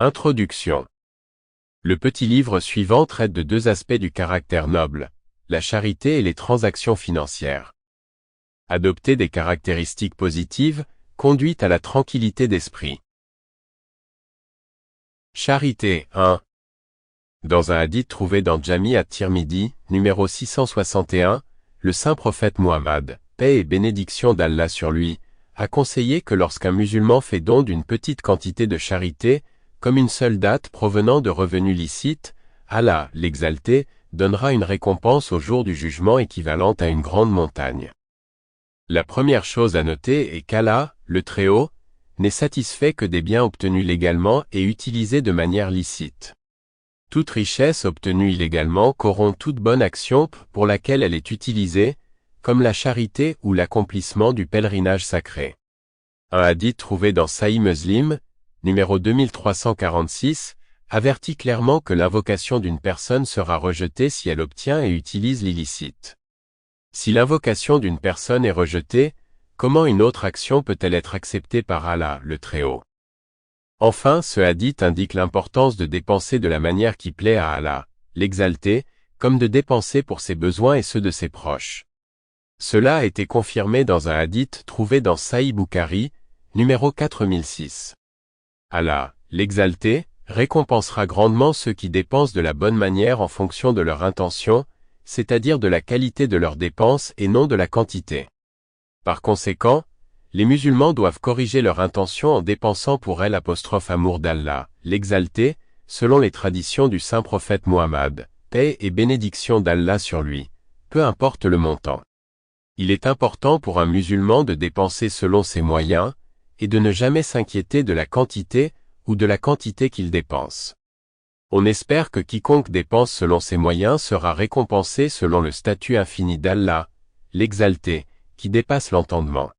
Introduction. Le petit livre suivant traite de deux aspects du caractère noble, la charité et les transactions financières. Adopter des caractéristiques positives conduit à la tranquillité d'esprit. Charité 1. Dans un hadith trouvé dans Jami at-Tirmidhi, numéro 661, le saint prophète Muhammad, paix et bénédiction d'Allah sur lui, a conseillé que lorsqu'un musulman fait don d'une petite quantité de charité, comme une seule date provenant de revenus licites, Allah, l'exalté, donnera une récompense au jour du jugement équivalente à une grande montagne. La première chose à noter est qu'Allah, le Très-Haut, n'est satisfait que des biens obtenus légalement et utilisés de manière licite. Toute richesse obtenue illégalement corrompt toute bonne action pour laquelle elle est utilisée, comme la charité ou l'accomplissement du pèlerinage sacré. Un hadith trouvé dans Sahih Muslim, numéro 2346, avertit clairement que l'invocation d'une personne sera rejetée si elle obtient et utilise l'illicite. Si l'invocation d'une personne est rejetée, comment une autre action peut-elle être acceptée par Allah, le Très-Haut? Enfin, ce hadith indique l'importance de dépenser de la manière qui plaît à Allah, l'exalté, comme de dépenser pour ses besoins et ceux de ses proches. Cela a été confirmé dans un hadith trouvé dans Sahih Bukhari, numéro 4006. Allah, l'exalté, récompensera grandement ceux qui dépensent de la bonne manière en fonction de leur intention, c'est-à-dire de la qualité de leurs dépenses et non de la quantité. Par conséquent, les musulmans doivent corriger leur intention en dépensant pour elle amour d'Allah, l'exalté, selon les traditions du saint prophète Muhammad, paix et bénédiction d'Allah sur lui, peu importe le montant. Il est important pour un musulman de dépenser selon ses moyens, et de ne jamais s'inquiéter de la quantité ou de la quantité qu'il dépense. On espère que quiconque dépense selon ses moyens sera récompensé selon le statut infini d'Allah, l'exalté, qui dépasse l'entendement.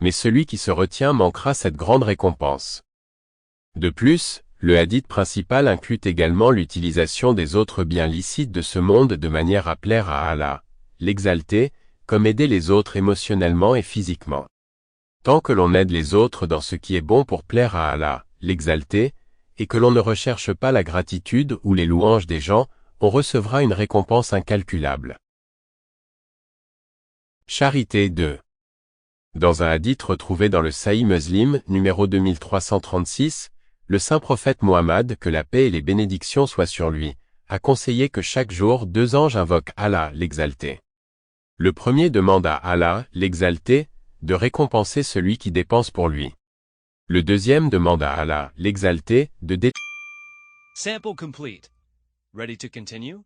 Mais celui qui se retient manquera cette grande récompense. De plus, le hadith principal inclut également l'utilisation des autres biens licites de ce monde de manière à plaire à Allah, l'exalté, comme aider les autres émotionnellement et physiquement. Tant que l'on aide les autres dans ce qui est bon pour plaire à Allah, l'exalté, et que l'on ne recherche pas la gratitude ou les louanges des gens, on recevra une récompense incalculable. Charité 2. Dans un hadith retrouvé dans le Sahih Muslim, numéro 2336, le saint prophète Muhammad, que la paix et les bénédictions soient sur lui, a conseillé que chaque jour 2 anges invoquent Allah, l'exalté. Le premier demande à Allah, l'exalté, de récompenser celui qui dépense pour lui. Le deuxième demande à Allah, l'exalté, de Sample complete. Ready to continue?